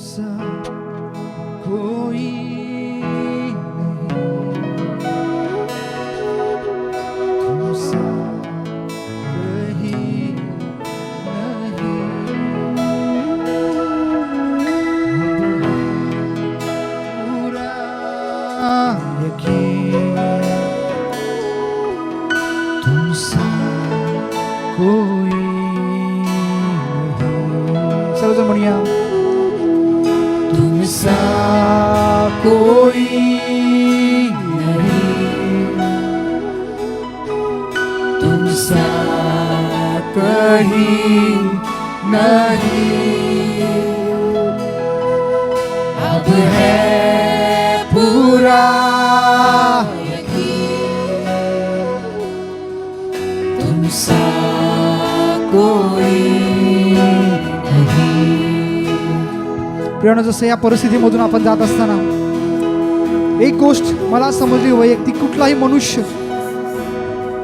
तुमसा कोई सर्वजन म्हणूया तुमसा कोई नहीं, तुमसा कहीं नहीं, अब है पूरा तुमसा कोई नहीं। प्रियानो, जसं या परिस्थितीमधून आपण जात असताना एक गोष्ट मला समजली, वैयक्तिक कुठलाही मनुष्य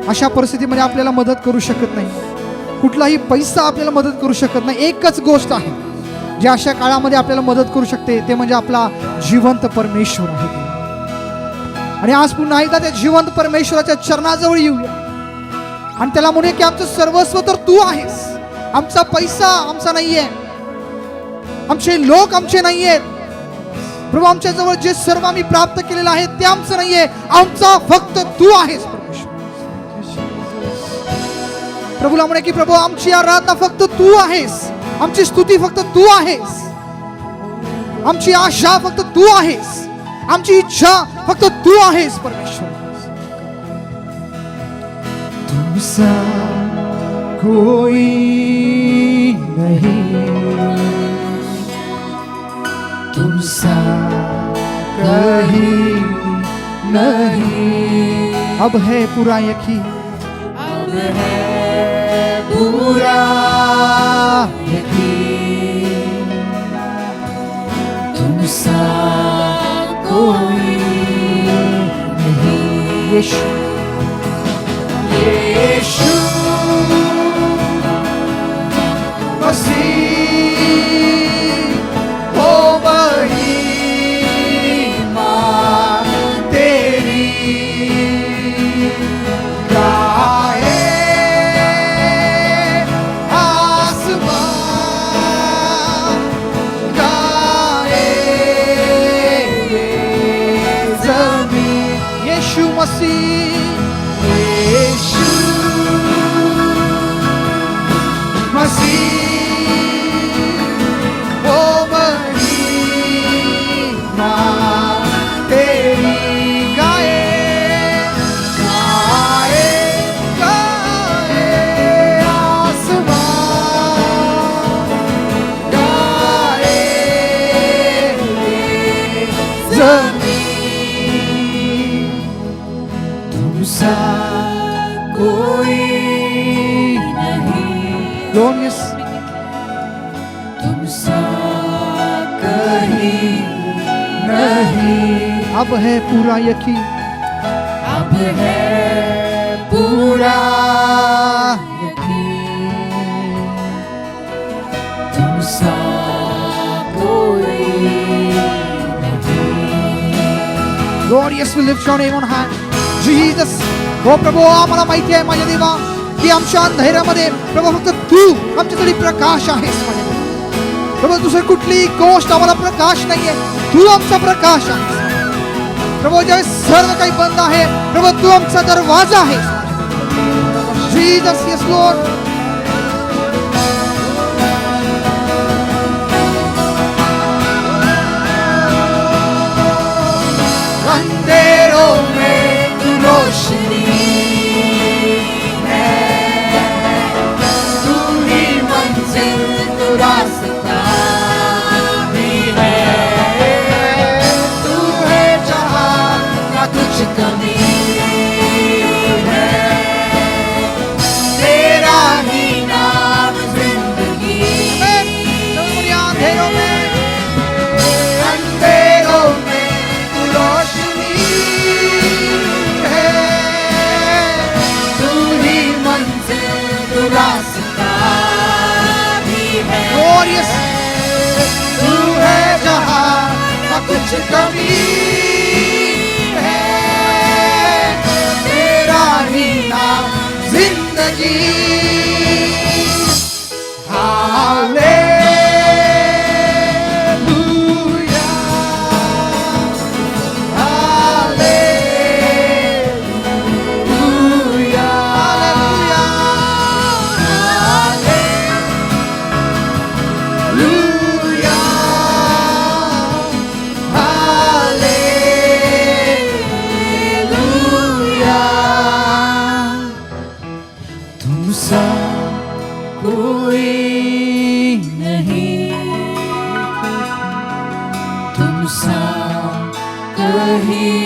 अशा परिस्थितीमध्ये आपल्याला मदत करू शकत नाही, कुठलाही पैसा आपल्याला मदत करू शकत नाही। एकच गोष्ट आहे जी अशा काळामध्ये आपल्याला मदत करू शकते, ते म्हणजे आपला जिवंत परमेश्वर आहे। आणि आज पुन्हा एकदा त्या जिवंत परमेश्वराच्या चरणाजवळ येऊया आणि त्याला म्हणूया की आमचं सर्वस्व तर तू आहेस, आमचा पैसा आमचा नाहीये, आमचे लोक आमचे नाहीयेत प्रभू, आमच्या जवळ जे सर्व आम्ही प्राप्त केलेलं आहे ते आमचं नाहीये, आमचा फक्त तू आहेस परमेश्वर। प्रभूला म्हणे की प्रभू आमची आराधना फक्त तू आहेस, आमची स्तुती फक्त तू आहेस, आमची आशा फक्त तू आहेस, आमची इच्छा फक्त तू आहेस परमेश्वर। तुमसा कोई नहीं, तुमसा कहीं नहीं, अब है पूरा यकीन, अब है पूरा यकीन, तुमसा कोई नहीं। यीशु यीशु मसीह हो महिमा तेरी, गाए आसमान, गाए ज़मीन। यीशु मसीह, यीशु मसीह ओ महिमा तेरी, गाए गाए गाए आसमान, गाए ज़मीन, तुमसा कोई नहीं। Glorious, तुमसा कहीं नहीं, अब है पूरा यकीन, अब है पूरा यकीन, तुमसा कोई नहीं। Glorious, we lift your name on high, Jesus. हो प्रभू, आम्हाला माहिती आहे माझ्या देवा की आमच्या अंधेऱ्यामध्ये प्रभू फक्त तू आमच्यासाठी प्रकाश आहेस माझ्या देवा। प्रभू दुसरी कुठली गोष्ट आम्हाला प्रकाश नाहीये, तू आमचा प्रकाश आहेस प्रभू। ज्यावेळेस सर्व काही बंद आहे प्रभू, तू आमचा दरवाजा आहेस जीसस। येस लॉर्ड, अंधेरों में तू रोशनी, रास्ता भी है, तू है जहाँ ना कुछ कमी है, तेरा कमी है, तेरा ही नाम जिंदगी। Hallelujah, hallelujah, hallelujah, hallelujah. तुम सा कोई नहीं, तुम सा कहीं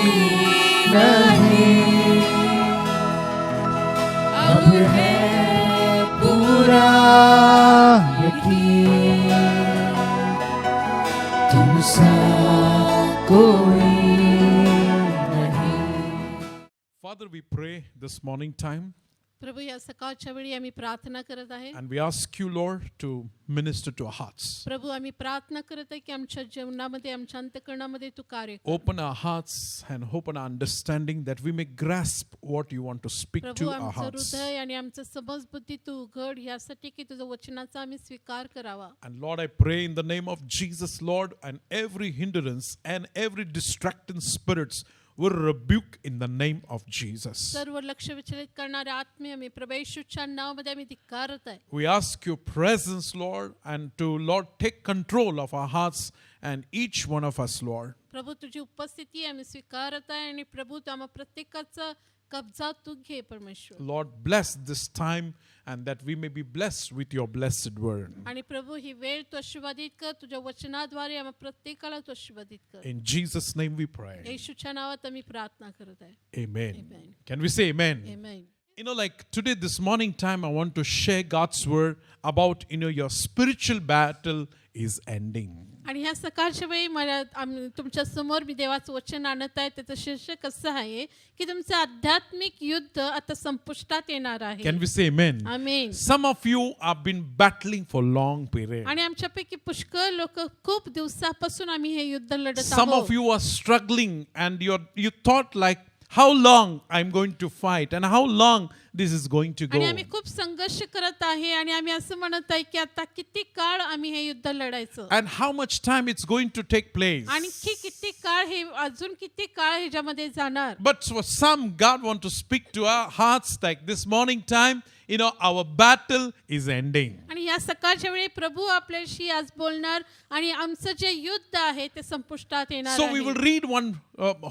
नहीं, अब है पूरा यकीन, तुम सा कोई नहीं। Father, we pray this morning time प्रभू या सकाळच्या वेळी आम्ही प्रार्थना करत आहे. and we ask you, Lord, to minister to our hearts. प्रभू आम्ही प्रार्थना करत आहे की आमच्या जीवनामध्ये आमच्या अंतःकरणामध्ये तू कार्य कर. Open our hearts and open our understanding that we may grasp what you want to speak Prabhu to our आमचं hearts. हृदय आणि आमचं समज बुद्धी तू उघड यासाठी की तुझ्या वचनाचा आम्ही स्वीकार करावा. And Lord, I pray in the name of Jesus, Lord, and every hindrance and every distracting spirits will rebuke in the name of Jesus. सर्व लक्ष विचलित करणारे आत्मे आम्ही प्रभू येशूच्या नावामध्ये आम्ही धिक्कारत आहे. We ask your presence, Lord, and to, Lord, take control of our hearts and each one of us, Lord. प्रभू तुझी उपस्थिती आम्ही स्वीकारत आहे आणि प्रभू तू आम्हा प्रत्येकाचा कब्जा तू घे परमेश्वर. Lord, bless this time and that we may be blessed with your blessed word. आणि प्रभू ही वेळ तू आशीर्वादित कर, तुझ्या वचनाद्वारे आम्हा प्रत्येकाला तू आशीर्वादित कर. In Jesus' name we pray. येशूच्या नावात आम्ही प्रार्थना करत आहे. Amen. Amen. Can we say amen? Amen. You know, like today, this morning time, I want to share God's word about, your spiritual battle is ending. आणि ह्या सकाळच्या वेळी मला तुमच्या समोर मी देवाचं वचन आणत आहे. त्याचं शीर्षक असं आहे की तुमचं आध्यात्मिक युद्ध आता संपुष्टात येणार आहे. Can we say amen? Amen. Some of you have been battling for long period. आणि आमच्यापैकी पुष्कळ लोक खूप दिवसापासून आम्ही हे युद्ध लढत Some of आहोत. you are struggling and you thought like, how long I'm going to fight and how long this is going to go. आणि आम्ही खूप संघर्ष करत आहे आणि आम्ही असं म्हणत आहे की आता किती काळ आम्ही हे युद्ध लढायचं And how much time it's going to take place. आणखी किती काळ हे अजून किती काळ ह्याच्यामध्ये जाणार. But for some, God want to speak to our hearts like this morning time, our battle is ending. आणि या सकाळच्या वेळी प्रभू आपल्याशी आज बोलणार आणि आमचं जे युद्ध आहे ते संपुष्टात येणार So we will read one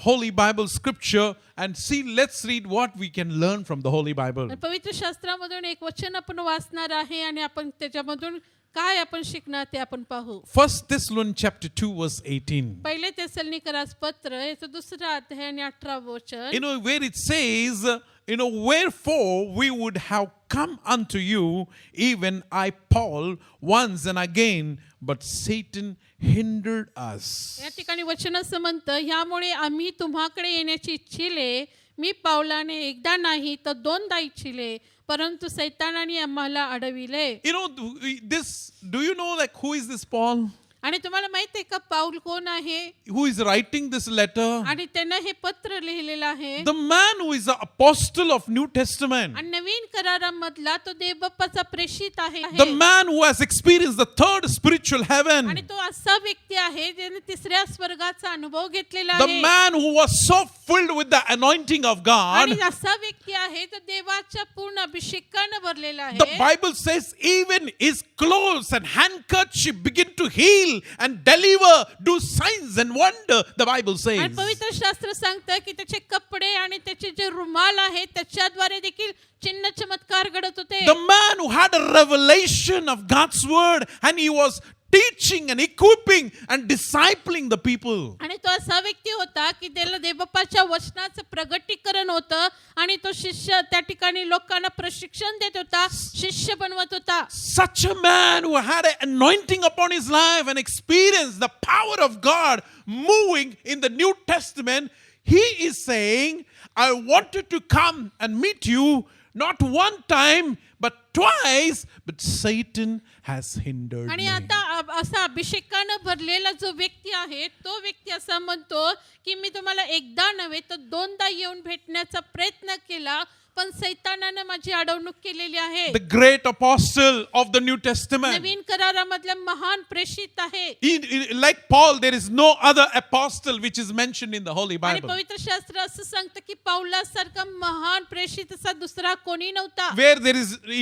Holy Bible scripture and see, let's read what we can learn from the Holy Bible. आणि पवित्र शास्त्रामधून एक वचन आपण वाचणार आहे आणि आपण त्याच्यामधून काय आपण शिकणार ते आपण पाहू. 1 Thessalonians chapter 2 verse 18. पहिले तेसलोनिकरास पत्र याचं दुसरा अध्याय आणि 18 वचन. Where it says, wherefore we would have come unto you, even I, Paul, once and again, but Satan hindered us. या ठिकाणी वचन असं म्हणतं, ह्यामुळे आम्ही तुम्हाकडे येण्याची इच्छिले, मी पावलाने एकदा नाही तर दोनदा इच्छिले, परंतु सैतानाने आम्हाला अडविले. Do you know like who is this Paul? आणि तुम्हाला माहित आहे का पाऊल कोण आहे? Who is writing this letter? आणि त्यानं हे पत्र लिहिलेलं आहे. The man who is the apostle of New Testament. आणि नवीन करारामधला तो देवबाप्पाचा प्रेषित आहे. The man who has experienced the third spiritual heaven. आणि तो असा व्यक्ती आहे ज्याने तिसऱ्या स्वर्गाचा अनुभव घेतलेला The आहे. man who was so filled with the anointing of God. आणि असा व्यक्ती आहे तो देवाच्या पूर्ण अभिषेकाने भरलेला आहे. The Bible says even his clothes and handkerchief begin to heal and deliver, do signs and wonder, the Bible says. आणि पवित्र शास्त्र सांगतं की त्याचे कपडे आणि त्याचे जे रुमाल आहेत त्याच्याद्वारे देखील चिन्ह चमत्कार घडत होते. The man who had a revelation of God's word and he was teaching and equipping and discipling the people. आणि तो असा व्यक्ती होता की त्याला देवबाप्पाच्या वचनाचं प्रगटीकरण होतं आणि तो शिष्य त्या ठिकाणी लोकांना प्रशिक्षण देत होता, शिष्य बनवत होता. Such a man who had an anointing upon his life and experienced the power of God moving in the New Testament, he is saying, I wanted to come and meet you not one time, but twice, but Satan has hindered आणि me. आता असा अभिषेकानं भरलेला जो व्यक्ती आहे तो व्यक्ती असा म्हणतो की मी तुम्हाला एकदा नव्हे तर दोनदा येऊन भेटण्याचा प्रयत्न केला पण सैतानानं माझी अडवणूक केलेली आहे. The great apostle of the New Testament. नवीन करारामधले महान प्रेषित आहे. Like Paul, there is no other apostle which is mentioned in the Holy आणि Bible. पवित्र शास्त्र असं सांगतं की पौलासारखा महान प्रेषित असा दुसरा कोणी नव्हता. Where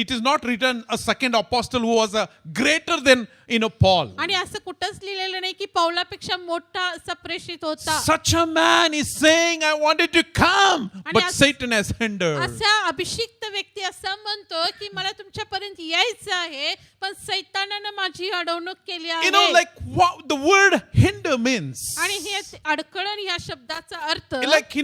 it is not written a second apostle who was a greater than Paul. आणि असं कुठंच लिहिलेलं नाही की पौलापेक्षा मोठा असा प्रेषित होता. Such a man is saying, I wanted to come, but Satan has hindered. असा अभिषिक्त व्यक्ती असं म्हणतो की मला तुमच्यापर्यंत यायचं आहे पण सैतानानं माझी अडवणूक केली आहे. Like what the word hinder means. आणि हे अडखळण या शब्दाचा अर्थ Like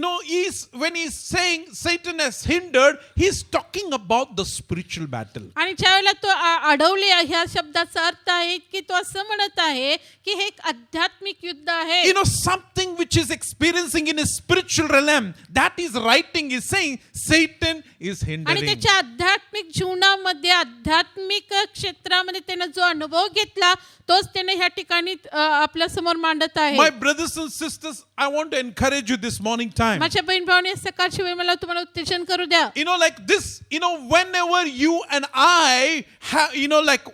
when he's saying Satan has hindered, he's talking about the spiritual battle. आणि ज्यावेळेला तो अडवले ह्या शब्दाचा अर्थ आहे की तो असं म्हणत आहे की हे एक आध्यात्मिक युद्ध आहे. Something which is experiencing in a spiritual realm, that is writing is saying Satan is आणि hindering. त्याच्या आध्यात्मिक जीवनामध्ये आध्यात्मिक क्षेत्रामध्ये त्याने जो अनुभव घेतला तोच त्याने ह्या ठिकाणी आपल्या समोर मांडत आहे. My brothers and sisters, I want to encourage you this morning time. माझ्या बहीण भावाने सकाळची वेळ मला तुम्हाला उत्तेजन करू द्या. Like this, whenever you and I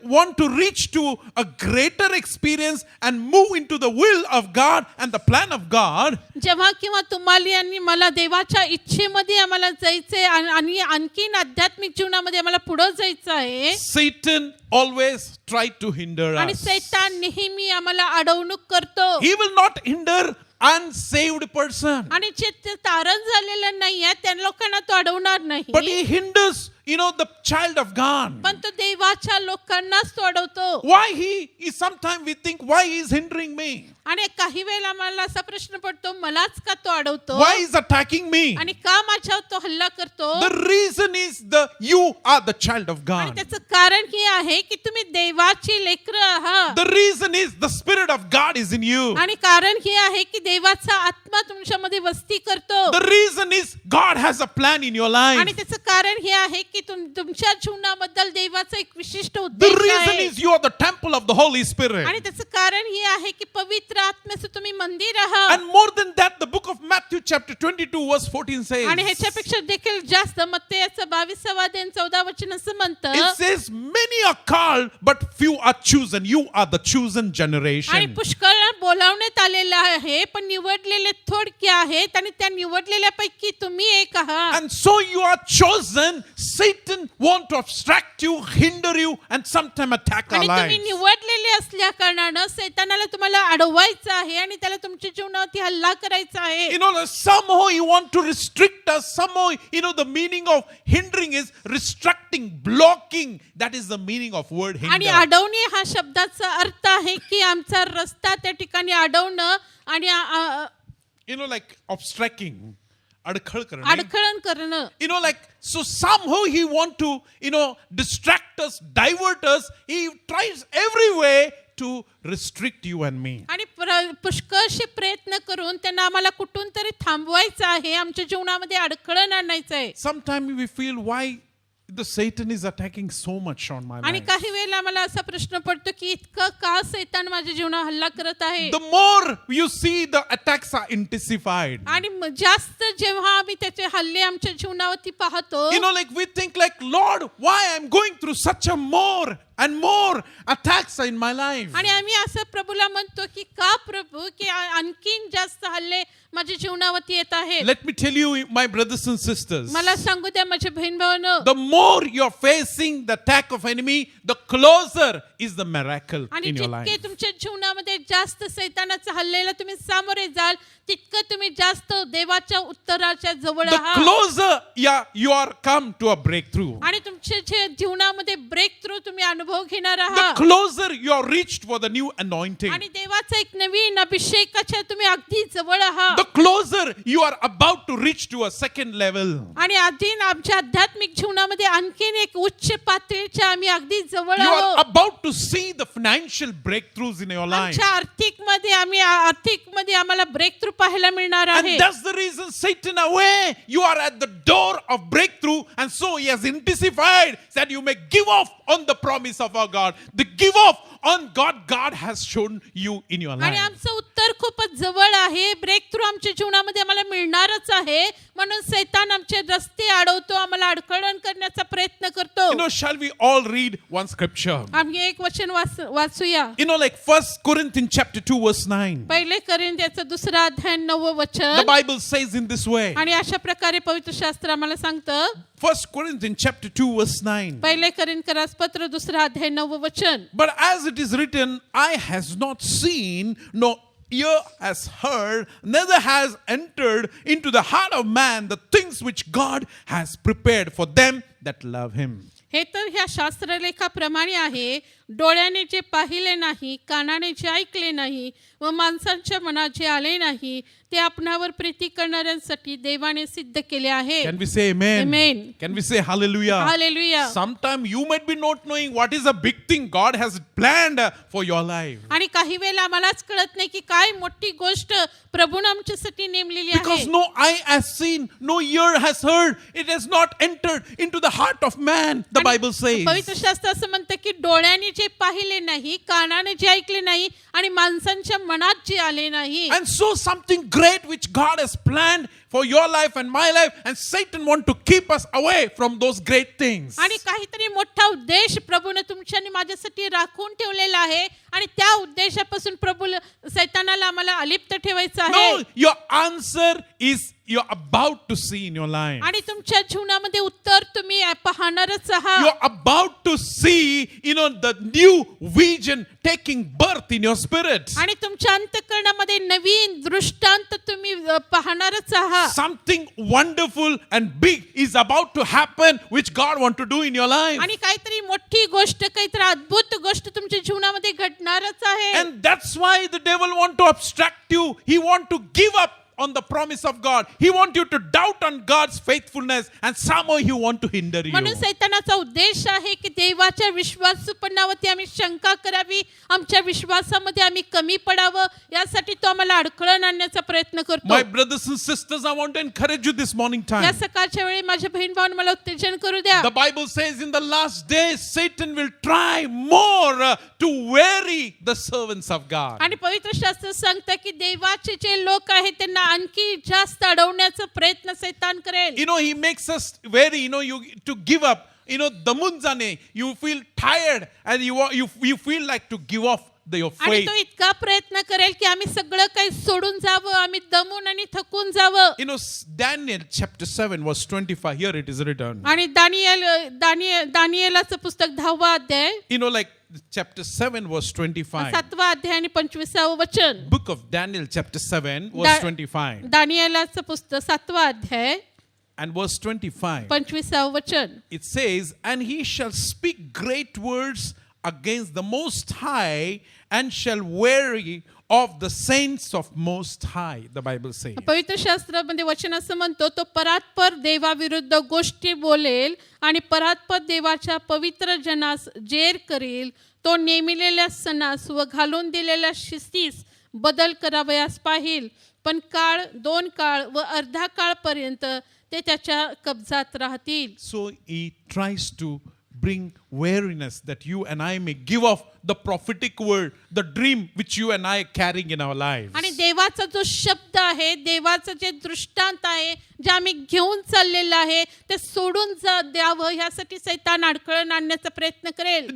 want to reach to a greater experience and move into the will of God and the plan of God, जेव्हा किंवा तुम्हाला आणि मला देवाच्या इच्छेमध्ये आम्हाला जायचंय आणि आणखीन आध्यात्मिक जीवनामध्ये आम्हाला पुढे जायचं आहे. Satan always try to hinder आणि us. सैतान नेहमी आम्हाला अडवणूक करतो. He will not hinder unsaved person, आणि जे तारण झालेलं नाहीये त्या लोकांना तो अडवणार नाही. but he hinders the child of God. पण तो देवाच्या लोकांनाच तो अडवतो. Why sometimes we think, why he is hindering me? आणि काही वेळेला मला असा प्रश्न पडतो मलाच का तो अडवतो Why is attacking me? आणि का माझ्यावर तो हल्ला करतो. The reason is you are the child of आणि God. त्याचं कारण हे आहे की तुम्ही देवाची लेकरं आहात. The reason is the spirit of God is in you. आणि कारण हे आहे की देवाचा आत्मा तुमच्यामध्ये वस्ती करतो. The reason is God has a plan in your life. आणि त्याचं कारण हे आहे की तुमच्या जीवनाबद्दल देवाचा एक विशिष्ट The उद्देश reason आहे. is you are the temple of the Holy Spirit. आणि त्याचं कारण हे आहे की पवित्र आत्म्याचं तुम्ही मंदिर आहात. And more than that, the book of Matthew chapter 22 verse 14 says, आणि ह्याच्यापेक्षा देखील जास्त मत्तेयाचं 22 अध्याय 14 वचन असं म्हणतं. it says, many are called, but few are chosen. You are the chosen आणि generation. पुष्कळ बोलावण्यात आलेलं आहे पण निवडलेले थोडके आहेत आणि त्या निवडलेल्यापैकी तुम्ही एक आहात. And so you are chosen. Satan want to obstruct you, hinder you, and sometimes attack our आणि तुम्ही lives. निवडलेले असल्या कारणानं सैतानाला तुम्हाला अडवायचं आहे आणि त्याला तुमच्या जीवनावरती हल्ला करायचा आहे. Somehow he want to restrict us. Somehow, the meaning of hindering is restricting, blocking. That is the meaning of word आणि hinder. अडवणे हा शब्दाचा अर्थ आहे की आमचा रस्ता त्या ठिकाणी अडवणं आणि Like obstructing. अडखळ करणे. अडखळण करणं. So somehow he want to, distract us, divert us. He tries every way to restrict you and me. आणि पुष्कळशे प्रयत्न करून त्यांना आम्हाला कुठून तरी थांबवायचं आहे, आमच्या जीवनामध्ये अडखळण आणायचं आहे. Sometimes we feel why the Satan is attacking so much on my आणि life. काही वेळेला मला असा प्रश्न पडतो की इतकं का सैतान माझ्या जीवनावर हल्ला करत आहे. The more you see the attacks are intensified. आणि जास्त जेव्हा आम्ही त्याचे हल्ले आमच्या जीवनावरती पाहतो, Like we think like, Lord, why I'm going through such a more and more attacks in my life. आणि आम्ही असं प्रभूला म्हणतो की का प्रभू की आणखीन जास्त हल्ले माझ्या जीवनावरती येत आहेत. Let me tell you, my brothers and sisters, मला सांगू द्या माझे बहीण भावांनो, the more you're facing the attack of enemy, the closer is the miracle आणि in your जितके life. तुमच्या जीवनामध्ये जास्त सैतानाच्या हल्ल्याला तुम्ही सामोरे जाल तितकं तुम्ही जास्त देवाच्या उत्तराच्या जवळ The आहात. closer you are come to a breakthrough. आणि तुमच्या जे जीवनामध्ये ब्रेक थ्रू तुम्ही अनुभव घेणार The आहात. closer you are reached for the new anointing. आणि देवाचा एक नवीन अभिषेकाच्या तुम्ही अगदी जवळ आहात. The closer you are about to reach to a second level. आणि आधी आमच्या आध्यात्मिक जीवनामध्ये आणखीन एक उच्च पातळीच्या आम्ही अगदी जवळ You are आहोत. about to see the financial breakthroughs in your life. आमच्या आर्थिक मध्ये आम्ही आर्थिक मध्ये आम्हाला ब्रेक थ्रू पाहायला मिळणार And आहे. that's the reason Satan away. You are at the door of breakthrough. And so he has intensified that you may give off on the promise of our God. The give off on God has shown you in your आणि life. आमचं उत्तर खूपच जवळ आहे. Break through आमच्या जीवनामध्ये आम्हाला मिळणारच आहे. म्हणून सैतान आमचे रस्ते अडवतो, आम्हाला अडखळण करण्याचा प्रयत्न करतो. Shall we all read one scripture? आम्ही एक वचन वाचूया. Like 1 Corinthians chapter 2 verse 9. पहिले कोरिंथीयाचा दुसरा अध्याय 9 The वचन. Bible says in this way. आणि अशा प्रकारे पवित्र शास्त्र आम्हाला सांगतं. 1 Corinthians chapter 2 verse 9. पहिले कोरिंथीकरास पत्र दुसरा अध्याय 9 वचन. But as it is written, eye has not seen, nor ear has heard, neither has entered into the heart of man the things which God has prepared for them that love him. हे तर ह्या शास्त्रलेखाप्रमाणे आहे. डोळ्याने जे पाहिले नाही, कानाने जे ऐकले नाही व माणसांच्या मनात जे आले नाही, ते आपणावर प्रीती करणाऱ्यांसाठी देवाने सिद्ध केले आहे. Can we say amen? Amen. Can we say hallelujah? Hallelujah. Sometime you might be not knowing what is a big thing God has planned for your life. आणि काही वेळेला आम्हालाच कळत नाही की काय मोठी गोष्ट प्रभूने आमच्यासाठी नेमलेली Because आहे. no eye has seen, no ear has heard, it has not entered into the heart of man, the Bible says. पवित्र शास्त्र असं म्हणतं की डोळ्याने जे पाहिले नाही, कानाने जे ऐकले नाही आणि माणसांच्या मनात जे आले नाही. And so something great which God has planned for your life and my life, and Satan want to keep us away from those great things. आणि काहीतरी मोठा उद्देश प्रभूने तुमच्या आणि माझ्यासाठी राखून ठेवलेला आहे आणि त्या उद्देशापासून प्रभू सैतानाला आम्हाला अलिप्त ठेवायचं आहे. No, your answer is you're about to see in your life. आणि तुमच्या जीवनामध्ये उत्तर तुम्ही पाहणारच आहात. You're about to see, the new vision taking birth in your spirit. आणि तुमच्या अंतःकरणामध्ये नवीन दृष्टांत तुम्ही पाहणारच आहात. Something wonderful and big is about to happen which God want to do in your life. आणि काहीतरी मोठी गोष्ट, काहीतरी अद्भुत गोष्ट तुमच्या जीवनामध्ये घडणारच आहे. And that's why the devil want to obstruct you. He want to give up on the promise of God. He want you to doubt on God's faithfulness, and somehow he want to hinder you. म्हणून सैतानाचा उद्देश आहे की देवाच्या विश्वासूपणावरती आम्ही शंका करावी, आमच्या विश्वासामध्ये आम्ही कमी पडावं, यासाठी तो आम्हाला अडखळण आणण्याचा प्रयत्न करतो. My brothers and sisters, I want to encourage you this morning या time. सकाळच्या वेळी माझ्या बहीण भावांना मला उत्तेजन करू द्या. The Bible says in the last days Satan will try more to weary the servants of God. आणि पवित्र शास्त्र सांगतं की देवाचे जे लोक आहेत त्यांना आणखी जास्त अडवण्याचा प्रयत्न सैतान करेल. He makes us weary, you to give up. Damunzane, you feel tired and you feel like to give off your आणि faith. तो इतका प्रयत्न करेल की आम्ही सगळं काही सोडून जावं, आम्ही दमून आणि थकून जावं. Daniel chapter 7 verse 25, here it is written. आणि दानिएलाचं पुस्तक 10वा अध्याय, Like chapter 7 verse 25. 7वा अध्याय आणि 25वा वचन. Book of Daniel chapter 7 verse 25. दानिएलाचं पुस्तक 7वा अध्याय And verse 25. 25वा वचन. It says, and he shall speak great words against the Most High and shall weary of the saints of Most High, the Bible says. पवित्र शास्त्रामध्ये वचन असं म्हणतो, तो परात्पर देवाविरुद्ध गोष्टी बोलेल आणि परात्पर देवाच्या पवित्र जनास जेर करेल. तो नेमिलेल्या सणास व घालून दिलेल्या शिस्तीस बदल करावयास पाहिल, पण काळ, 2 काळ व अर्धा काळपर्यंत ते त्याच्या कब्जात राहतील. So he tries to bring weariness that you and I may give off the prophetic word, the dream which you and I are carrying in our lives. आणि देवाचा जो शब्द आहे, देवाचं जे दृष्टांत आहे, जे आम्ही घेऊन चाललेलं आहे, ते सोडून द्यावं यासाठी सैतान अडखळण आणण्याचा प्रयत्न करेल.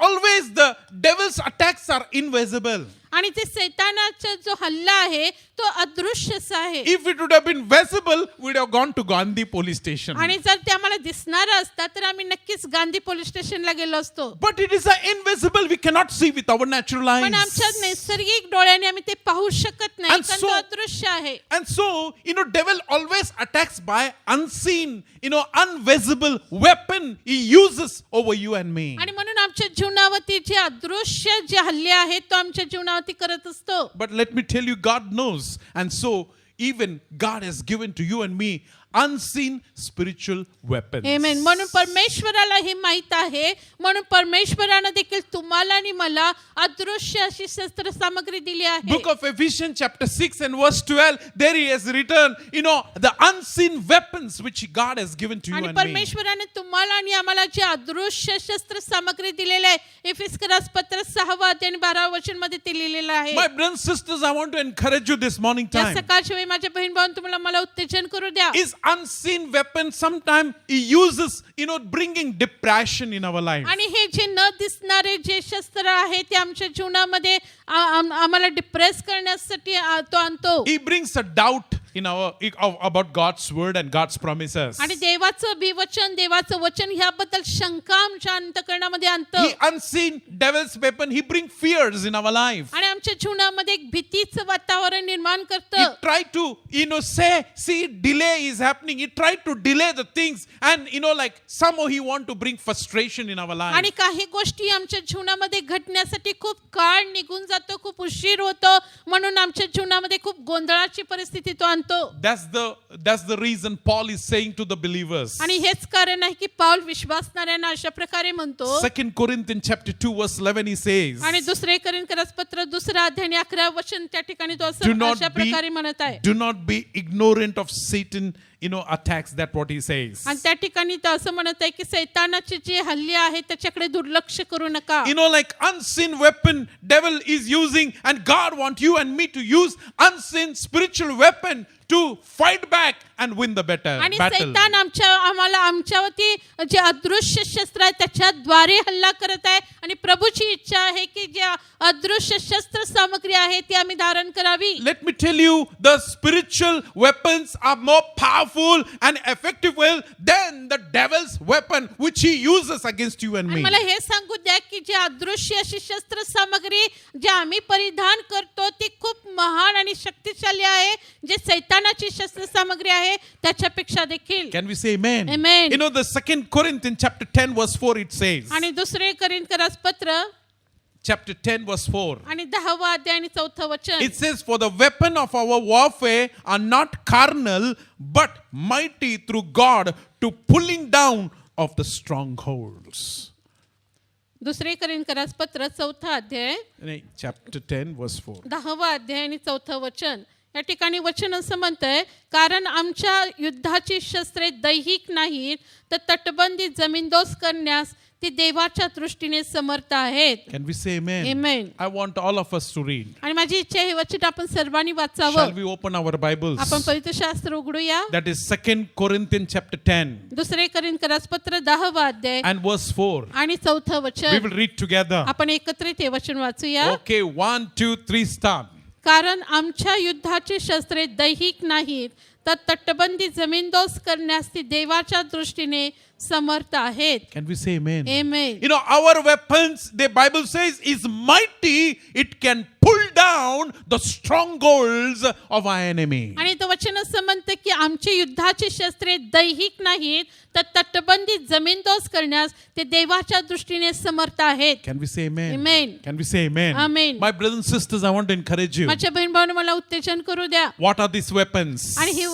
Always the devil's attacks are invisible. आणि ते सैतानाचा जो हल्ला आहे तो अदृश्यच आहे. If it would have been visible, we'd have gone to Gandhi police station. आणि जर ते आम्हाला दिसणार असता तर आम्ही नक्कीच गांधी पोलीस स्टेशनला गेलो असतो. But it is invisible, we cannot see with our natural eyes. पण आमच्या नैसर्गिक डोळ्याने आम्ही ते पाहू शकत नाही, And कारण so- तो अदृश्य आहे. And so, devil always attacks by unseen, invisible weapon he uses over you and me. आणि म्हणून आमच्या जीवनावरती जे अदृश्य जे हल्ले आहेत तो आमच्या जीवनावरती करत असतो. But let me tell you, God knows. And so, even God has given to you and me unseen spiritual weapons. Amen. म्हणून परमेश्वराला हे माहित आहे, म्हणून परमेश्वरानं देखील तुम्हाला आणि मला अदृश्य अशी शस्त्र सामग्री दिली आहे. Book of Ephesians chapter 6 and verse 12, there he has written, the unseen weapons which God has given to you आणि and me. परमेश्वराने तुम्हाला आणि आम्हाला जे अदृश्य शस्त्र सामग्री दिलेले आहे, एफेसकरास पत्र 6 अध्याय 12 वचन मध्ये ते लिहिलेलं आहे. My brothers and sisters, I want to encourage you this morning या time. सकाळच्या वेळी माझ्या बहीण भावांनो तुम्हाला मला उत्तेजन करू द्या. Is unseen weapons sometimes he uses, bringing depression in our life. आणि हे जे न दिसणारे जे शस्त्र आहे ते आमच्या जीवनामध्ये आम्हाला डिप्रेस करण्यासाठी तो आणतो. He brings a doubt in about God's word and God's promises. आणि देवाचं विवचन, देवाचं वचन ह्याबद्दल शंका आमच्या अंतःकरणामध्ये आणतं. He unseen devil's weapon, he brings fears in our life. आणि आमच्या जीवनामध्ये एक भीतीचं वातावरण निर्माण He करतं. tried to, see, delay is happening. He tried to delay the things, and somehow he want to bring frustration in our life. आणि काही गोष्टी आमच्या जीवनामध्ये घडण्यासाठी खूप काळ निघून जातो, खूप उशीर होतो, म्हणून आमच्या जीवनामध्ये खूप गोंधळाची परिस्थिती तो आणतो. That's the reason Paul is saying to the believers. आणि हेच कारण आहे की पाऊल विश्वासणाऱ्यांना अशा प्रकारे म्हणतो. 2 Corinthians chapter 2 verse 11 he says. आणि दुसरे कोरिन्थीकरास पत्र 2 अध्याय 11 वचन त्या ठिकाणी तो Do not अशा प्रकारे म्हणत आहे. Do not be ignorant of Satan, attacks. That what he says. आणि त्या ठिकाणी तो असं म्हणत आहे की सैतानाचे जे हल्ले आहेत त्याच्याकडे दुर्लक्ष करू नका. Like unseen weapon devil is using, and God want you and me to use unseen spiritual weapon to fight back and win the आणि battle. सैतान आम्हाला आमच्यावरती जे अदृश्य शस्त्र आहे त्याच्याद्वारे हल्ला करत आहे आणि प्रभूची इच्छा आहे की जे अदृश्य शस्त्र सामग्री आहे ती आम्ही धारण करावी. Let me tell you, the spiritual weapons are more powerful and effective than the devil's weapon which he uses against you and आणि me. मला हे सांगू द्या की जे अदृश्य अशी शस्त्र सामग्री जे आम्ही परिधान करतो ती खूप महान आणि शक्तिशाली आहे, जे सैतानाची शस्त्र सामग्री आहे त्याच्यापेक्षा देखील. Can we say amen? Amen. The 2 Corinthians chapter 10 verse 4 it says. आणि दुसरे कोरिन्थीकरास पत्र Chapter 10 verse 4. आणि 10 अध्याय आणि 4 वचन. It says, for the weapon of our warfare are not carnal, but mighty through God to pulling down of the strongholds. दुसरे कोरिन्थीकरास पत्र 4 अध्याय Chapter 10 verse 4. 10 अध्याय आणि 4 वचन. या ठिकाणी वचन असं म्हणतंय, कारण आमच्या युद्धाची शस्त्रे दैहिक नाहीत तर तटबंदी जमीनदोस्त करण्यास ती देवाच्या दृष्टीने समर्थ आहेत. Can we say amen? Amen. I want all of us to read. आणि माझी इच्छा आहे हे वचन आपण सर्वांनी Shall वाचावं. we open our Bibles? आपण पवित्र शास्त्र उघडूया. That is 2 Corinthians chapter 10 दुसरे कोरिन्थीकरास पत्र 10 अध्याय and verse 4. आणि 4 We वचन. will read together. आपण एकत्रित हे वचन वाचूया. Okay, 1, 2, 3, start. कारण आमच्या युद्धाची शस्त्रे दैहिक नाहीत तर तटबंदी जमीनदोस्त करण्यास ती देवाच्या दृष्टीने समर्थ आहेत. Can we say amen? Amen. Our weapons, the Bible says, is mighty. It can pull down the strongholds of our enemy. आणि तो वचन असं म्हणतं की आमची युद्धाची शस्त्रे दैहिक नाहीत तर तटबंदी जमीनदोस्त करण्यास ते देवाच्या दृष्टीने समर्थ आहेत. Can we say amen? Amen. Can we say amen? Amen. My brothers and sisters, I want to encourage you. माझ्या बहीण भावांनो मला उत्तेजन करू द्या. What are these weapons? आणि ही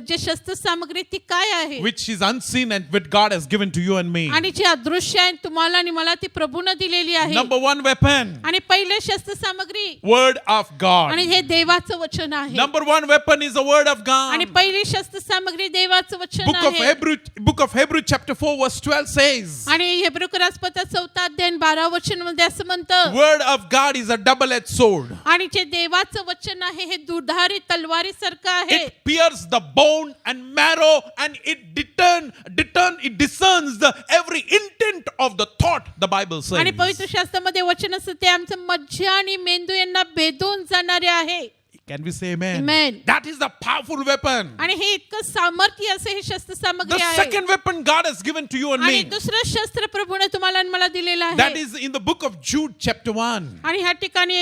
जे शस्त्र सामग्री ती काय आहे Which is unseen and what God has given to you and me. आणि जी अदृश्य आहे तुम्हाला आणि मला ती प्रभूने दिलेली आहे. Number 1 weapon. आणि पहिले शस्त्र सामग्री Word of God. आणि हे देवाचं वचन आहे. Number 1 weapon is the word of God. आणि पहिली शस्त्र सामग्री देवाचं वचन आहे. Book of Hebrews chapter 4 verse 12 says. आणि हेब्रूकरास पत्र 4 अध्याय 12 वचन मध्ये असं म्हणतं, Word of God is a double-edged sword. आणि जे देवाचं वचन आहे हे दुधारी तलवारी सारखं आहे. It pierces the bone and marrow, and it discerns the every intent of the thought, the Bible says. आणि पवित्र शास्त्रामध्ये वचन असतं ते आमचं मज्जा आणि मेंदू यांना भेदून जाणारे आहे. Can we say amen? Amen. That is the powerful weapon. आणि हे इतकं सामर्थ्य असं हे शस्त्र The सामग्री आहे. second weapon God has given to you and आणि me. दुसरं शस्त्र प्रभूने तुम्हाला आणि मला दिलेलं That आहे. is in the book of Jude chapter 1 आणि ह्या ठिकाणी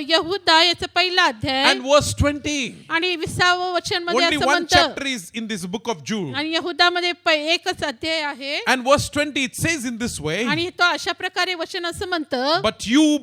यहूदा याचं पहिला अध्याय and verse 20. आणि 20 वचन मध्ये Only असं one म्हणतं. chapter is in this book of Jude. आणि यहूदामध्ये एकच अध्याय आहे. And verse 20 it says in this way. आणि तो अशा प्रकारे वचन असं म्हणतं, But you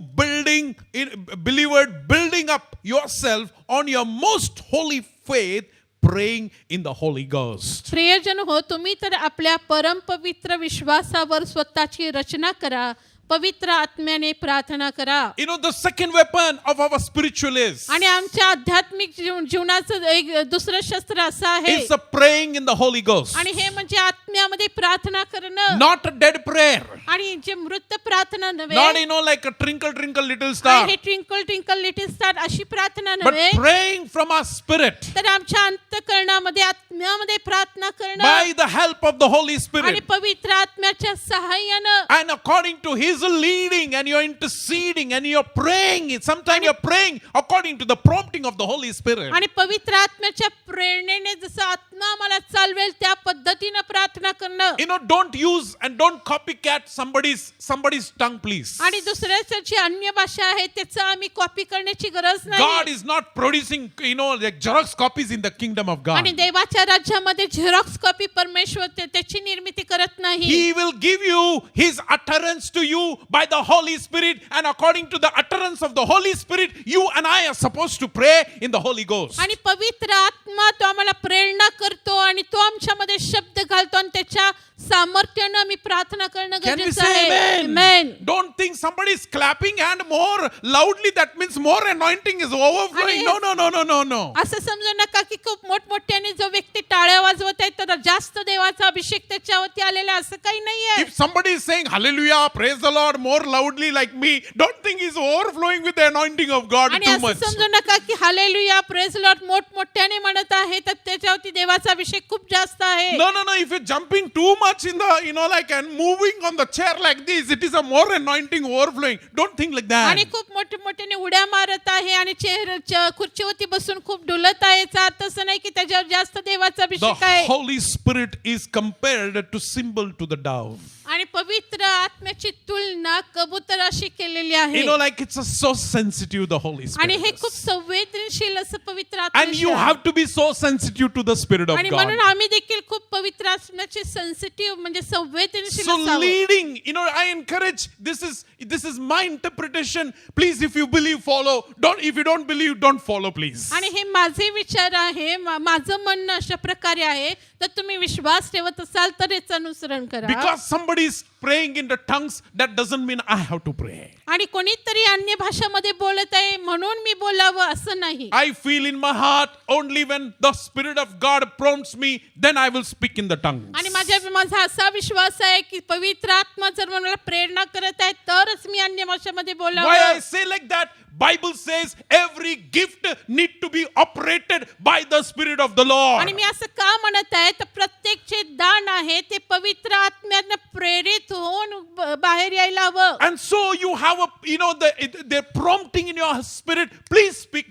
believer, building up yourself on your most holy faith, praying in the Holy Ghost. प्रियजन हो, तुम्ही तर आपल्या परमपवित्र विश्वासावर स्वतःची रचना करा, पवित्र आत्म्याने प्रार्थना करा. You know, the second weapon of our spiritual is आणि आमच्या आध्यात्मिक जीवनाचं एक दुसरं शस्त्र असं आहे, it's a praying in the Holy Ghost. आणि हे म्हणजे आत्म्यामध्ये प्रार्थना करणं. Not a dead prayer. आणि जे मृत प्रार्थना नव्हे, Not, you know, like a twinkle, twinkle, little आणि star. हे ट्विंकल ट्विंकल लिटिल स्टार अशी प्रार्थना But नव्हे, praying from our spirit तर आमच्या अंतःकरणामध्ये आत्म्यामध्ये प्रार्थना करणं by the help of the Holy आणि Spirit. पवित्र आत्म्याच्या सहाय्यानं. And according to His leading, and you're interceding, and you're praying. Sometimes you're praying according to the prompting of the Holy Spirit. आणि पवित्र आत्म्याच्या प्रेरणेने जसं आत्मा मला चालवेल त्या पद्धतीनं प्रार्थना करणं. You know, don't use and don't copycat somebody's tongue, please. आणि दुसऱ्याची जी अन्य भाषा आहे त्याचं आम्ही कॉपी करण्याची गरज God नाही. is not producing, you know, like Xerox copies in the kingdom of God. आणि देवाच्या राज्यामध्ये झेरॉक्स कॉपी परमेश्वर त्याची निर्मिती करत नाही. He will give you His utterance to you by the Holy Spirit, and according to the utterance of the Holy Spirit, you and I are supposed to pray in the Holy Ghost. आणि पवित्र आत्मा तो आम्हाला प्रेरणा करतो आणि तो आमच्यामध्ये शब्द घालतो आणि त्याच्या सामर्थ्यानं आम्ही प्रार्थना करणं Can we गरजेचं say आहे. amen? Amen. Don't think somebody is clapping hand more loudly, that means more anointing is overflowing. No, no, no, no, no, no. असं समजू नका की खूप मोठमोठ्याने जो व्यक्ती टाळ्या वाजवत आहे तर जास्त देवाचा अभिषेक त्याच्यावरती आलेला आहे, असं काही नाहीये. If somebody is saying hallelujah, praise the Lord more loudly like me, don't think he's overflowing with the anointing of God आणि too असं much. समजू नका की हालेलुया प्रेज लॉर्ड मोठमोठ्याने म्हणत आहे तर त्याच्यावरती देवाचा अभिषेक खूप जास्त आहे. No, no, no. If you're jumping too much in the, you know, like, and moving on the chair like this, it is a more anointing overflowing. Don't think like that. आणि खूप मोठमोठ्याने उड्या मारत आहे आणि खुर्चीवरती बसून खूप डुलत आहे, याचा अर्थ असं नाही की त्याच्यावर जास्त देवाचा अभिषेक The आहे. Holy Spirit is compared to symbol to the dove. आणि पवित्र आत्म्याची तुलना कबुतराशी केलेली आहे. You know, like, it's so sensitive, the Holy आणि Spirit हे is. खूप संवेदनशील असं पवित्र And you आत्मा have to be so sensitive to the Spirit of आणि God. म्हणून आम्ही देखील खूप पवित्र आत्म्याचे सेन्सिटिव्ह म्हणजे संवेदनशील So असावं. leading, you know, I encourage, this is my interpretation. Please, if you believe, follow. If you don't believe, don't follow, please. आणि हे माझे विचार आहे, माझं म्हणणं अशा प्रकारे आहे, तर तुम्ही विश्वास ठेवत असाल तर याचं अनुसरण करा. Because somebody is praying in the tongues, that doesn't mean I have to pray. आणि कोणीतरी अन्य भाषामध्ये बोलत आहे म्हणून मी बोलावं असं नाही. I feel in my heart only when the Spirit of God prompts me, then I will speak in the tongues. आणि माझा असा विश्वास आहे की पवित्र आत्मा जर मला प्रेरणा करत आहे तरच मी अन्य भाषेमध्ये Why I बोलावं. say like that? Bible says every gift need to be operated by the Spirit of the Lord. आणि मी असं का म्हणत आहे तर प्रत्येक जे दान आहे ते पवित्र आत्म्याने प्रेरित होऊन बाहेर यायला हवं. And so you have the prompting in your spirit. Please speak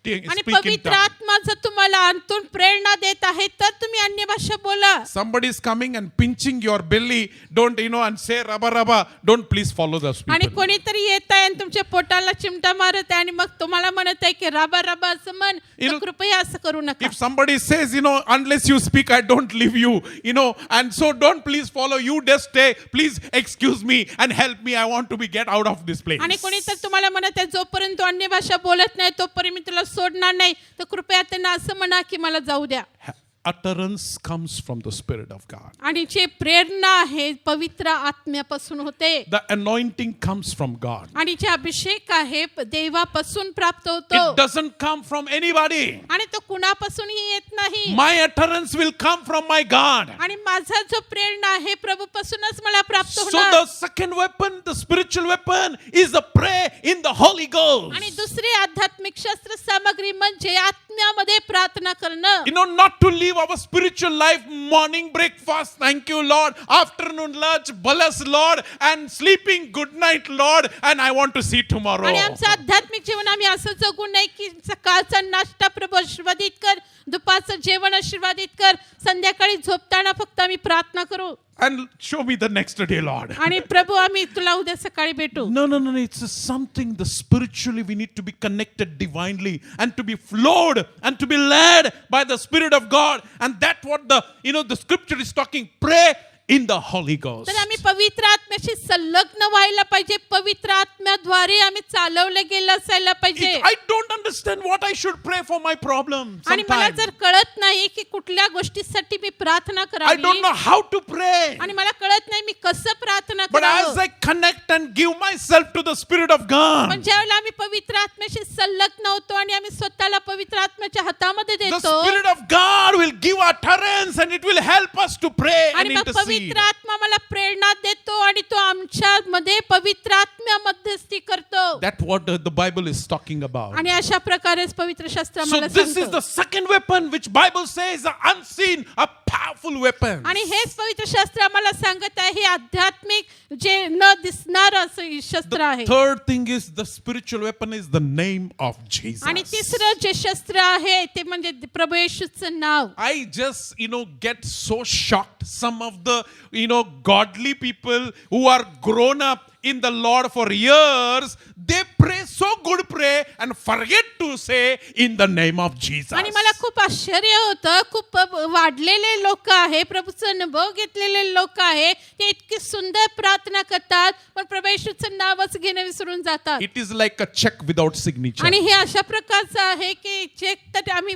आणि speak in पवित्र tongues. आत्मा जर तुम्हाला अंतून प्रेरणा देत आहे तर तुम्ही अन्य भाषा बोला. Somebody is coming and pinching your belly. Don't, and say rabba rabba. Don't please follow those आणि people. कोणीतरी येत आहे आणि तुमच्या पोटाला चिमटा मारत आहे आणि मग तुम्हाला म्हणत आहे की राबा राबा असं म्हण, तर कृपया असं करू नका. If somebody says, unless you speak, I don't leave you, and so don't please follow. You just stay. Please excuse me and help me. I want to get out of this place. आणि कोणीतरी तुम्हाला म्हणत आहे जोपर्यंत तू अन्य भाषा बोलत नाही तोपर्यंत मी तुला सोडणार नाही, तर कृपया त्यांना असं म्हणा की मला जाऊ द्या. Utterance comes from the Spirit of God. आणि जे प्रेरणा आहे पवित्र आत्म्यापासून होते. The anointing comes from God. आणि जे अभिषेक आहे देवापासून प्राप्त होतो. It doesn't come from anybody. आणि तो कुणापासूनही येत नाही. My utterance will come from my God. आणि माझा जो प्रेरणा आहे प्रभूपासूनच मला प्राप्त So होणार. the second weapon, the spiritual weapon, is the pray in the Holy Ghost. आणि दुसरी आध्यात्मिक शस्त्र सामग्री म्हणजे आत्म्यामध्ये प्रार्थना करणं. Not to live our spiritual life, morning breakfast, thank you Lord, afternoon lunch, bless Lord, and sleeping good night Lord, and I want to see tomorrow. आणि आमचं आध्यात्मिक जीवन आम्ही असं जगू नये की सकाळचा नाश्ता प्रभू आशीर्वादित कर, दुपारचं जेवण आशीर्वादित कर, संध्याकाळी झोपताना फक्त आम्ही प्रार्थना करू And show me the next day, Lord. आणि प्रभू आम्ही तुला उद्या सकाळी भेटू. No. It's something spiritually we need to be connected divinely and to be flowed and to be led by the Spirit of God. And that's what the scripture is talking. Pray in the Holy Ghost. तर आम्ही पवित्र आत्म्याशी संलग्न व्हायला पाहिजे. पवित्र आत्म्याद्वारे आम्ही चालवलं गेलं असायला पाहिजे. I don't understand what I should pray for my problem. आणि मला Sometimes जर कळत नाही की कुठल्या गोष्टीसाठी मी प्रार्थना I करावी don't know how to pray. आणि मला कळत नाही मी कसं प्रार्थना But as करावं. I connect and give myself to the Spirit of God, पण ज्यावेळेला आम्ही पवित्र आत्म्याशी संलग्न होतो आणि आम्ही स्वतःला पवित्र आत्म्याच्या हातामध्ये the देतो Spirit of God will give utterance and it will help us to pray and आणि मग intercede. पवित्र आत्मा मला प्रेरणा देतो आणि तो आमच्या मध्ये पवित्र आत्म्या मध्यस्थी करतो. That's what the Bible is talking about. आणि अशा प्रकारेच पवित्र शास्त्र So आम्हाला this is सांगतं. the second weapon which Bible says are unseen, a powerful weapon. आणि हेच पवित्र शास्त्र आम्हाला सांगत आहे हे आध्यात्मिक जे न दिसणार असं शस्त्र The आहे. third thing is the spiritual weapon is the name of Jesus. आणि तिसरं जे शस्त्र आहे ते म्हणजे प्रभू येशूचं नाव. I just, get so shocked. Some of the, godly people who are grown up in the Lord for years, they pray so good pray and forget to say in the name of Jesus. आणि मला खूप आश्चर्य होतं. खूप वाढलेले लोक आहे, प्रभूचा अनुभव घेतलेले लोक आहे, ते इतकी सुंदर प्रार्थना करतात पण प्रभू येशूचं नावच घेणं विसरून जातात. It is like a check without signature. आणि हे अशा प्रकारचं आहे की चेक तर आम्ही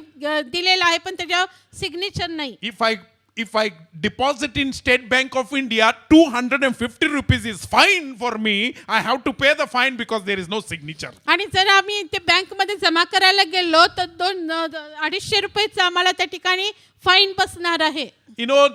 दिलेला आहे पण त्याच्यावर सिग्नेचर नाही. If I deposit in State Bank of India, 250 rupees is fine for me. I have to pay the fine because there is no signature. आणि जर आम्ही ते बँकमध्ये जमा करायला गेलो तर 250 रुपयाचं आम्हाला त्या ठिकाणी फाईन बसणार आहे.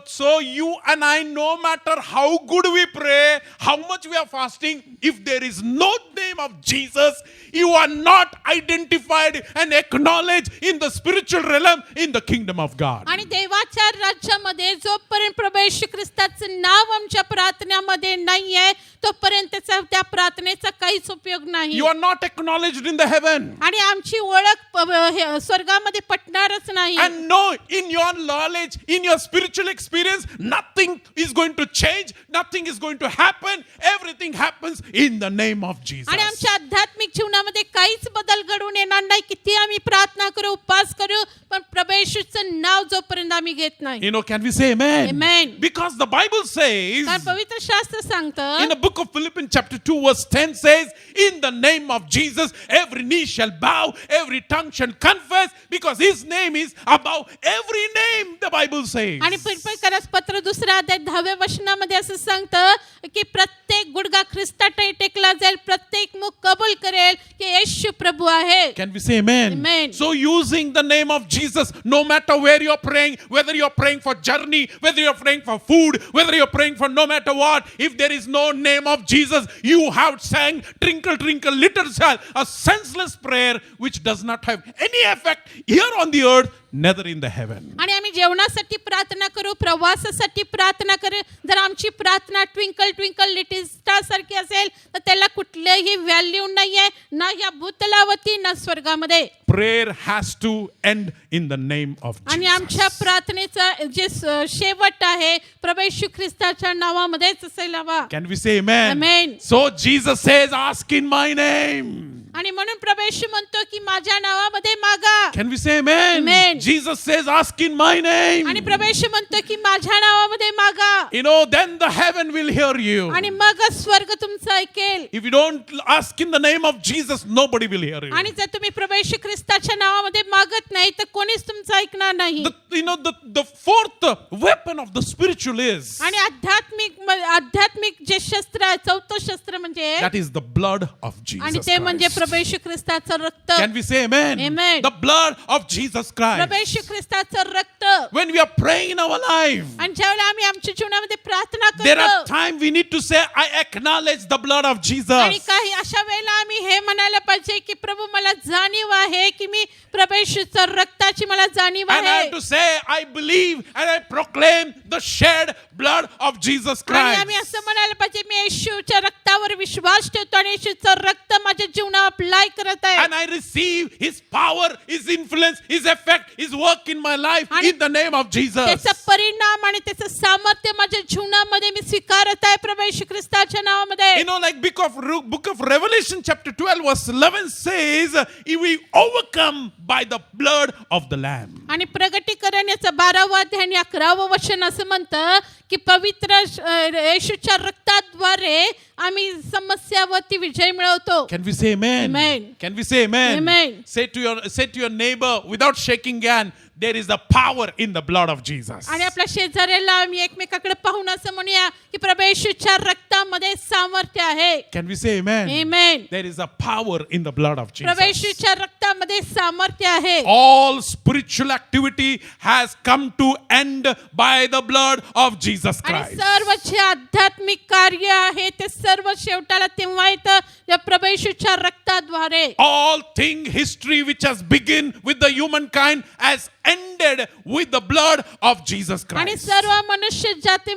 So you and I, no matter how good we pray, how much we are fasting, if there is no name of Jesus, you are not identified and acknowledged in the spiritual realm in the kingdom of God. आणि देवाच्या राज्यामध्ये जोपर्यंत प्रभू येशू ख्रिस्ताचं नाव आमच्या प्रार्थनेमध्ये नाहीये तोपर्यंत त्या प्रार्थनेचा काहीच उपयोग नाही. You are not acknowledged in the heaven. आणि आमची ओळख स्वर्गामध्ये पटणारच नाही. And no, in your knowledge, in your spiritual experience, nothing is going to change, nothing is going to happen. Everything happens in the name of Jesus. आणि आमच्या आध्यात्मिक जीवनामध्ये काहीच बदल घडून येणार नाही. किती आम्ही प्रार्थना करू, उपवास करू, पण प्रभू येशूचं नाव जोपर्यंत आम्ही घेत नाही. Can we say amen? Amen. Because the Bible says, कारण पवित्र शास्त्र सांगतं in the book of Philippians chapter 2 verse 10 says, in the name of Jesus, every knee shall bow, every tongue shall confess, because his name is above every name, the Bible says. आणि फिलिप्पियस पत्र 2 अध्याय 10व्या वचनामध्ये असं सांगतं की प्रत्येक गुडघा ख्रिस्तात टेकला जाईल, प्रत्येक मुख कबूल करेल की येशू प्रभू आहे. Can we say amen? Amen. So using the name of Jesus, no matter where you're praying, whether you're praying for journey, whether you're praying for food, whether you're praying for no matter what, if there is no name of Jesus, you have sang Twinkle Twinkle Little Star, a senseless prayer which does not have any effect here on the earth, neither in the heaven. आणि आम्ही जेवणासाठी प्रार्थना करू, प्रवासासाठी प्रार्थना करू, जर आमची प्रार्थना ट्विंकल ट्विंकल लिटिल स्टार सारखी असेल तर त्याला कुठलेही व्हॅल्यू नाहीये, ना या भूतलावरती ना स्वर्गामध्ये. Prayer has to end in the name of आणि Jesus. आमच्या प्रार्थनेचा जे शेवट आहे प्रभू येशू ख्रिस्ताच्या नावामध्येच असायला हवा. Can we say amen? Amen. So Jesus says, ask in my name. आणि म्हणून प्रभू येशू म्हणतो की माझ्या नावामध्ये मागा. Can we say amen? Amen. Jesus says, ask in my name. आणि प्रभू येशू म्हणतो की माझ्या नावामध्ये मागा. Then the heaven will hear you. आणि मग स्वर्ग तुमचं ऐकेल. If you don't ask in the name of Jesus, nobody will hear you. आणि जर तुम्ही प्रभू येशू ख्रिस्ताच्या नावामध्ये मागत नाही तर कोणीच तुमचं ऐकणार नाही. The fourth weapon of the spiritual is, आणि आध्यात्मिक जे शस्त्र आहे, चौथं शस्त्र म्हणजे that is the blood of Jesus आणि ते म्हणजे Christ. प्रभू येशू ख्रिस्ताचं रक्त. Can we say amen? Amen. The blood of Jesus Prabhu Christ. येशू ख्रिस्ताचं रक्त. When we are praying in our life, आणि ज्यावेळेला आम्ही आमच्या जीवनामध्ये प्रार्थना there are करतो times we need to say, I acknowledge the blood of आणि Jesus. काही अशा वेळेला आम्ही हे म्हणायला पाहिजे की प्रभू मला जाणीव आहे की मी प्रभू येशूच्या रक्ताची मला जाणीव And I आहे. have to say, I believe and I proclaim the shed blood of Jesus आणि आम्ही Christ. असं म्हणायला पाहिजे मी येशूच्या रक्तावर विश्वास ठेवतो आणि येशूचं रक्त माझ्या जीवनावर अप्लाय करत आहे. And I receive His power, His influence, His effect, His work in my life in the name of Jesus. त्याचा परिणाम आणि त्याचं सामर्थ्य माझ्या जीवनामध्ये मी स्वीकारत आहे प्रभू येशू ख्रिस्ताच्या नावामध्ये. Like book of Revelation chapter 12 verse 11 says, we overcome by the blood of the Lamb. आणि प्रगटीकरण याचं 12वं अध्याय आणि 11वं वचन असं असं म्हणतं की पवित्र येशूच्या रक्ताद्वारे आम्ही समस्यावरती विजय मिळवतो. Can we say amen? Amen. Can we say amen? Amen. Say to your neighbor without shaking hand, there is a power in the blood of Jesus. आणि आपल्या शेजाऱ्याला आम्ही एकमेकाकडे पाहून असं म्हणूया की प्रभू येशूच्या रक्तामध्ये सामर्थ्य आहे. Can we say amen? Amen. There is a power in the blood of Prabhu Jesus. येशूच्या रक्तामध्ये सामर्थ्य आहे. All spiritual activity has come to end by the blood of Jesus आणि Christ. सर्व जे आध्यात्मिक कार्य आहे ते सर्व शेवटाला तेव्हा येतं या प्रभू येशूच्या रक्ताद्वारे. All history which has begun with the humankind has ended with the blood of Jesus आणि Christ. सर्व मनुष्य जाती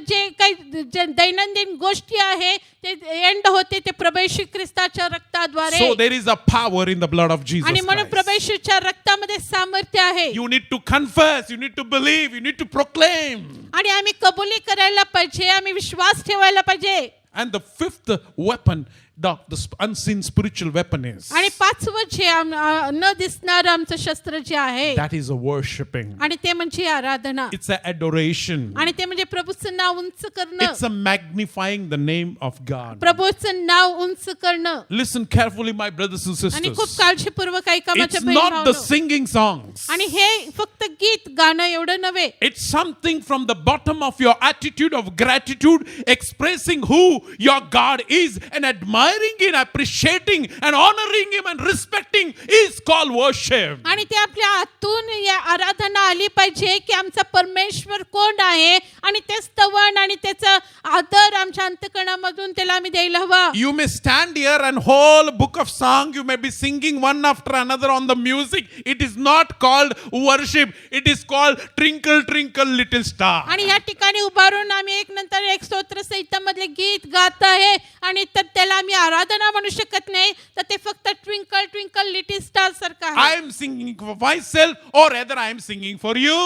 जे काही दैनंदिन गोष्टी आहे ते एंड होते ते प्रभू येशू ख्रिस्ताच्या रक्ताद्वारे. So there is a power in the blood of Jesus आणि म्हणून Christ. प्रभू येशूच्या रक्तामध्ये सामर्थ्य आहे. You need to confess, you need to believe, you need to proclaim. आणि आम्ही कबुली करायला पाहिजे, आम्ही विश्वास ठेवायला पाहिजे. And the fifth weapon, the unseen spiritual weapon is, आणि पाचवं जे न दिसणारं आमचं शस्त्र जे आहे that is a worshiping. आणि ते म्हणजे आराधना. It's a adoration. आणि ते म्हणजे प्रभूचं नाव उंच करणं. It's a magnifying the name of God. प्रभूचं नाव उंच करणं. Listen carefully, my brothers and आणि खूप sisters. काळजीपूर्वक ऐका माझ्या It's not the बहिणी-भावांनो. singing songs. आणि हे फक्त गीत गाणं एवढं नव्हे. It's something from the bottom of your attitude of gratitude, expressing who your God is and admiring Him, appreciating and honoring Him and respecting is called worship. आणि ते आपल्या आतून या आराधना आली पाहिजे की आमचा परमेश्वर कोण आहे आणि ते स्तवन आणि त्याचा आदर आमच्या अंतःकरणामधून त्याला आम्ही द्यायला हवा. You may stand here and whole book of song you may be singing one after another on the music. It is not called worship. It is called Twinkle Twinkle Little Star. आणि या ठिकाणी उभारून आम्ही एक नंतर एक स्तोत्र संहितामधले गीत गात आहे आणि तर त्याला आम्ही आराधना म्हणू शकत नाही, तर ते फक्त ट्विंकल ट्विंकल लिटिल स्टार सारखं I आहे. am singing for myself or rather I am singing for you.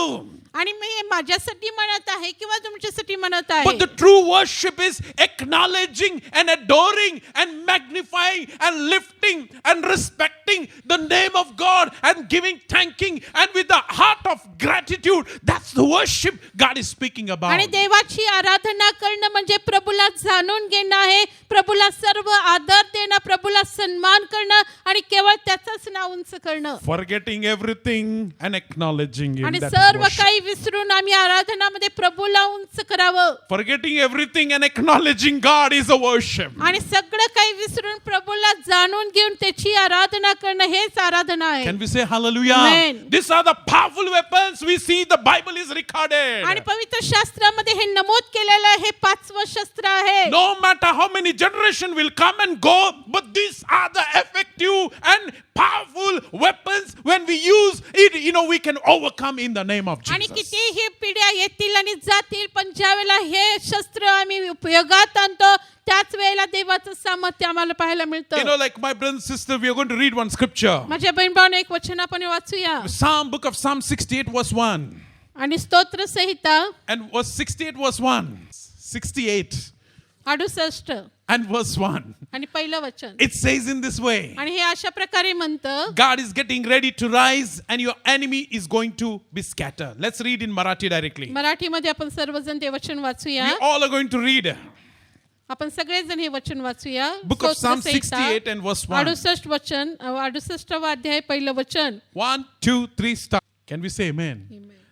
आणि मी हे माझ्यासाठी म्हणत आहे किंवा तुमच्यासाठी म्हणत But आहे. the true worship is acknowledging and adoring and magnifying and lifting and respecting the name of God and giving thanking and with the heart of gratitude. That's the worship God is speaking about. आणि देवाची आराधना करणं म्हणजे प्रभूला जाणून घेणं आहे, प्रभूला सर्व आदर देणं, प्रभूला सन्मान करणं आणि केवळ त्याचंच नाव उंच करणं. Forgetting everything and acknowledging Him. आणि That is सर्व worship. काही विसरून आम्ही आराधनामध्ये प्रभूला उंच करावं. Forgetting everything and acknowledging God is a worship. आणि सगळं काही विसरून प्रभूला जाणून घेऊन त्याची आराधना करणं हेच आराधना आहे. Can we say hallelujah? Amen. These are the powerful weapons we see the Bible is recorded. आणि पवित्र शास्त्रामध्ये हे नमूद केलेलं हे पाचवं शस्त्र आहे. No matter how many generation will come and go, but these are the effective and powerful weapons. When we use it, we can overcome in the name of आणि Jesus. कितीही पिढ्या येतील आणि जातील, पण ज्या वेळेला हे शस्त्र आम्ही उपयोगात आणतो त्याच वेळेला देवाचं सामर्थ्य आम्हाला पाहायला मिळतं. Like my brother and sister, we are going to read one scripture. माझ्या बहीण भावाने एक वचन आपण वाचूया. Book of Psalm 68 verse 1. आणि स्तोत्र संहिता And verse 68 verse 1. 68 68 and verse 1. आणि पहिलं वचन. It says in this way. आणि हे अशा प्रकारे म्हणतं, God is getting ready to rise and your enemy is going to be scattered. Let's read in Marathi directly. मराठीमध्ये आपण सर्वजण ते वचन वाचूया. We all are going to read. आपण सगळेजण हे वचन वाचूया. Book of Psalm 68 and verse 1. 68 वचन 68वा अध्याय पहिलं वचन. 1, 2, 3 start. Can we say amen?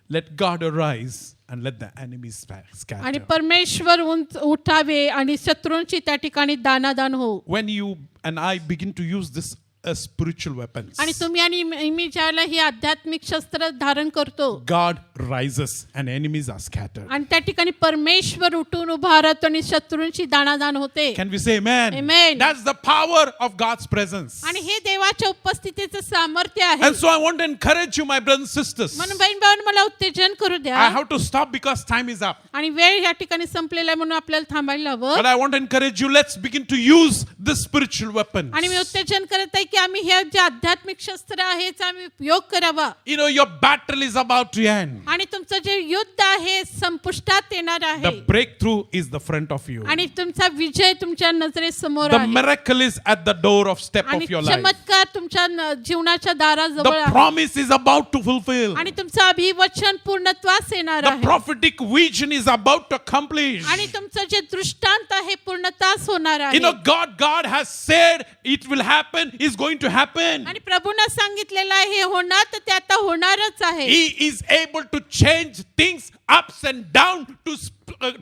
Let God arise and let the enemies आणि scatter. परमेश्वर उठावे आणि शत्रूंची त्या ठिकाणी दानादान हो. When you and I begin to use this as spiritual weapons, आणि तुम्ही आणि मी ज्यावेळेला ही आध्यात्मिक शस्त्र धारण करतो God rises and enemies are scattered. आणि त्या ठिकाणी परमेश्वर उठून उभा राहतो आणि शत्रूंची दानादान होते. Can we say amen? Amen. That's the power of God's presence. आणि हे देवाच्या उपस्थितीचं सामर्थ्य आहे. And so I want to encourage you, my brothers and sisters. म्हणून बहीण भावांनो मला उत्तेजन करू द्या. I have to stop because time is up. आणि वेळ या ठिकाणी संपलेला आहे म्हणून आपल्याला थांबायला हवं. But I want to encourage you, let's begin to use this spiritual weapons. आणि मी उत्तेजन करत आहे की की आम्ही हे जे आध्यात्मिक शस्त्र आहे याचा आम्ही उपयोग करावा You know, your battle is about to end. आणि तुमचं जे युद्ध आहे संपुष्टात येणार The आहे breakthrough is the front of you. आणि तुमचा विजय तुमच्या नजरेसमोर The आहे miracle is at the door of step आणि of your life. चमत्कार तुमच्या जीवनाच्या दाराजवळ The आहे promise is about to fulfill. आणि तुमचं अभिवचन पूर्णत्वास येणार The आहे prophetic vision is about to accomplish. आणि तुमचं जे दृष्टांत आहे पूर्णतास होणार You आहे know, God has said it will happen, is going to happen. आणि प्रभूनं सांगितलेलं आहे हे होणार तर ते आता होणारच आहे He is able to change things ups and down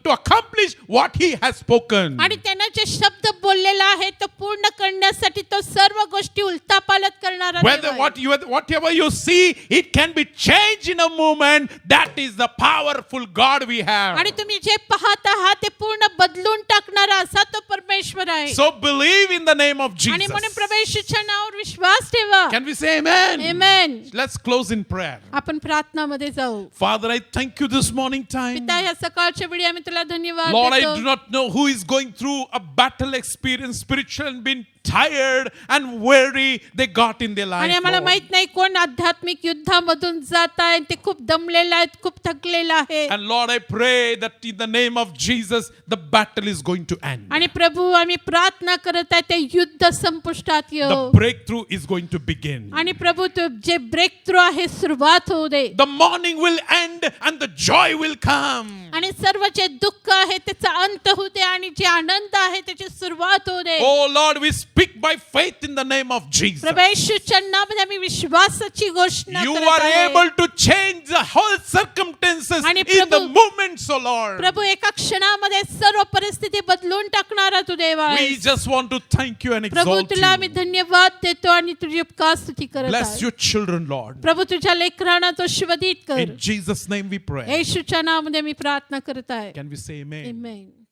to accomplish what he has spoken. आणि त्यानं जे शब्द बोललेला आहे तो पूर्ण करण्यासाठी तो सर्व गोष्टी उलटापालत करणारा देव आहे. Whatever you see, it can be changed in a moment. That is the powerful God we have. आणि तुम्ही जे पाहत आहात ते पूर्ण बदलून टाकणारा असा तो परमेश्वर आहे So believe in the name of आणि म्हणून Jesus. प्रभूच्या नावावर विश्वास ठेवा Can we say amen? Amen. Let's close in prayer. आपण प्रार्थनामध्ये जाऊ. Father, I thank you this morning time. पिता या सकाळच्या वेळी आम्ही तुला धन्यवाद Lord, I देतो. do not know who is going through a battle experience, spiritual, and been tired and weary they got in their life. आणि आम्हाला Lord. माहित नाही कोण आध्यात्मिक युद्धामधून जात आहे ते खूप दमलेला आहे खूप थकलेला आहे And Lord, I pray that in the name of Jesus, the battle is going to end. आणि प्रभू आम्ही प्रार्थना करत आहे ते युद्ध संपुष्टात The येऊ breakthrough is going to begin. आणि प्रभू तू जे ब्रेक थ्रू आहे सुरुवात होऊ दे The morning will end and the joy will come. आणि सर्व जे दुःख आहे त्याचा अंत होऊ दे आणि जे आनंद आहे त्याची सुरुवात होऊ दे Oh Lord, we speak by faith in the name of Jesus. प्रभू येशूच्या नावामध्ये आम्ही विश्वासाची घोषणा You करत are आहे. able to change the whole circumstances आणि in the Prabhu- moments, oh Lord. प्रभू एका क्षणामध्ये सर्व परिस्थिती बदलून टाकणारा तू देव We आहेस. just want to thank you and Prabhu exalt तुला आम्ही you. धन्यवाद देतो आणि तुझी उपकार स्तुती करत Bless आहे your children, Lord. प्रभू तुझ्या लेकरांना तो शिवदित कर In Jesus' name we pray. येशूच्या नावामध्ये मी प्रार्थना करत आहे Can we say amen? Amen.